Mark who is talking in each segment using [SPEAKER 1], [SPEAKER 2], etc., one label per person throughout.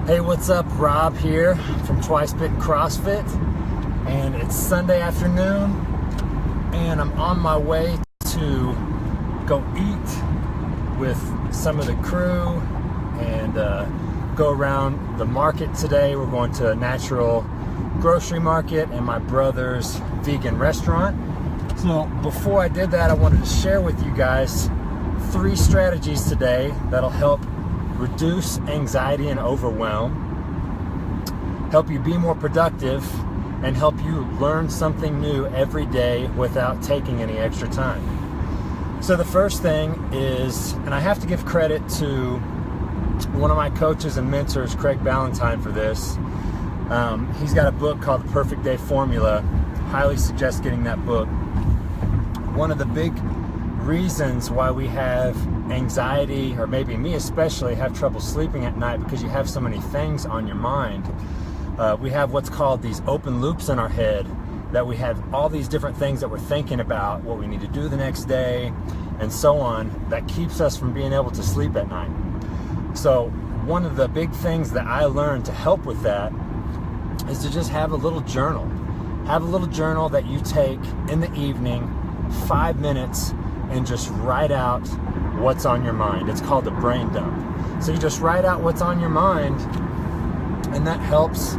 [SPEAKER 1] Hey, what's up? Rob here from Twice Bitten CrossFit, and it's Sunday afternoon, and I'm on my way to go eat with some of the crew and go around the market today. We're going to a natural grocery market and my brother's vegan restaurant. So before I did that, I wanted to share with you guys 3 strategies today that'll help reduce anxiety and overwhelm, help you be more productive, and help you learn something new every day without taking any extra time. So the first thing is, and I have to give credit to one of my coaches and mentors, Craig Ballantyne, for this. He's got a book called The Perfect Day Formula. Highly suggest getting that book. One of the big reasons why we have anxiety, or maybe me especially, have trouble sleeping at night, because you have so many things on your mind. We have what's called these open loops in our head, that we have all these different things that we're thinking about, what we need to do the next day, and so on, that keeps us from being able to sleep at night. So one of the big things that I learned to help with that is to just have a little journal. Have a little journal that you take in the evening, 5 minutes, and just write out what's on your mind. It's called a brain dump. So you just write out what's on your mind, and that helps.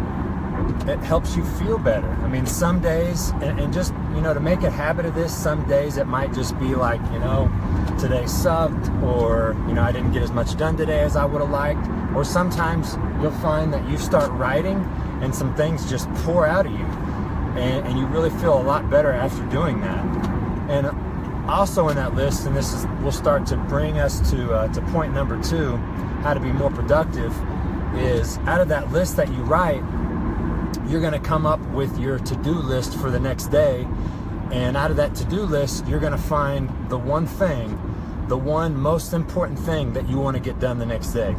[SPEAKER 1] It helps you feel better. I mean, some days, and just, to make a habit of this, some days it might just be like, today sucked, or, I didn't get as much done today as I would have liked. Or sometimes you'll find that you start writing and some things just pour out of you, and you really feel a lot better after doing that. And also in that list, and will start to bring us to point number 2, how to be more productive, is out of that list that you write, you're going to come up with your to-do list for the next day. And out of that to-do list, you're going to find the one thing, the one most important thing that you want to get done the next day.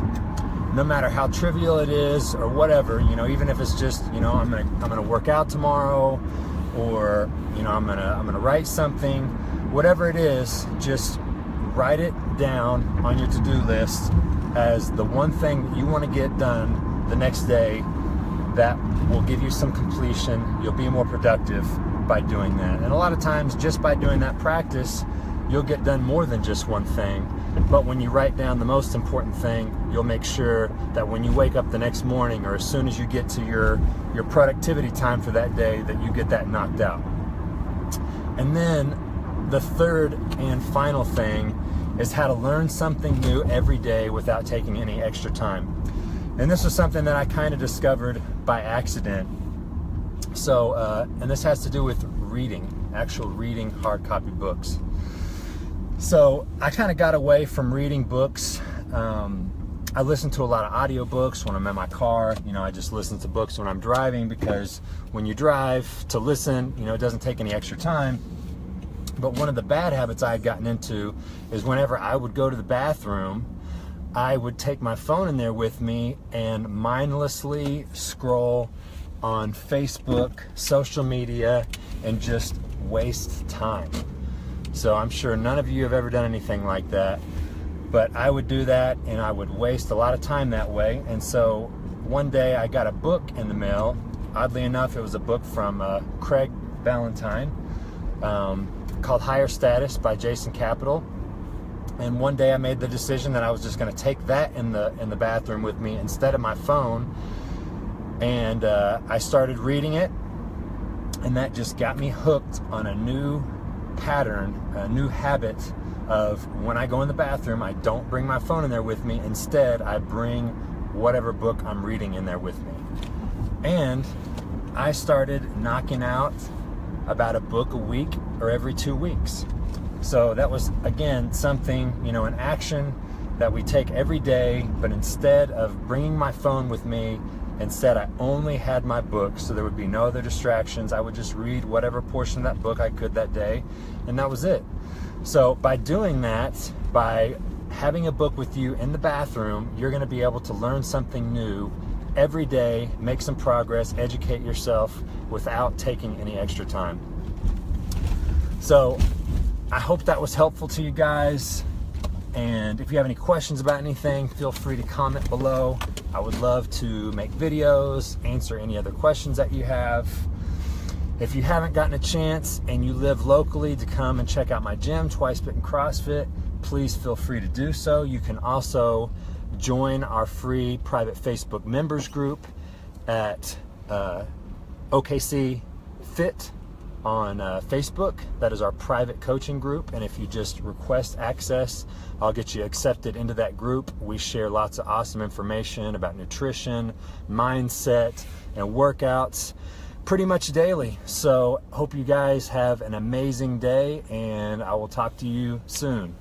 [SPEAKER 1] No matter how trivial it is or whatever, even if it's just, I'm going to work out tomorrow, or, I'm going to write something, whatever it is, just write it down on your to-do list as the one thing that you want to get done the next day. That will give you some completion. You'll be more productive by doing that. And a lot of times, just by doing that practice, you'll get done more than just one thing. But when you write down the most important thing, you'll make sure that when you wake up the next morning, or as soon as you get to your productivity time for that day, that you get that knocked out. And then the third and final thing is how to learn something new every day without taking any extra time. And this was something that I kind of discovered by accident. So, and this has to do with reading, actual reading hard copy books. So I kind of got away from reading books. I listen to a lot of audiobooks when I'm in my car. I just listen to books when I'm driving, because when you drive to listen, it doesn't take any extra time. But one of the bad habits I had gotten into is whenever I would go to the bathroom, I would take my phone in there with me and mindlessly scroll on Facebook, social media, and just waste time. So I'm sure none of you have ever done anything like that, but I would do that, and I would waste a lot of time that way. And so one day I got a book in the mail. Oddly enough, it was a book from Craig Ballantyne, called Higher Status by Jason Capital. And one day I made the decision that I was just going to take that in the bathroom with me instead of my phone. And I started reading it, and that just got me hooked on a new pattern, a new habit of, when I go in the bathroom, I don't bring my phone in there with me. Instead, I bring whatever book I'm reading in there with me. And I started knocking out about a book a week, or every 2 weeks. So that was, again, something, an action that we take every day. But instead of bringing my phone with me, instead I only had my book, so there would be no other distractions. I would just read whatever portion of that book I could that day, and that was it. So by doing that, by having a book with you in the bathroom, you're going to be able to learn something new every day, make some progress, educate yourself without taking any extra time. So I hope that was helpful to you guys. And if you have any questions about anything, feel free to comment below. I would love to make videos, answer any other questions that you have. If you haven't gotten a chance and you live locally to come and check out my gym, Twice Bitten CrossFit, please feel free to do so. You can also join our free private Facebook members group at OKC Fit on Facebook. That is our private coaching group, and if you just request access, I'll get you accepted into that group. We share lots of awesome information about nutrition, mindset, and workouts pretty much daily. So hope you guys have an amazing day, and I will talk to you soon.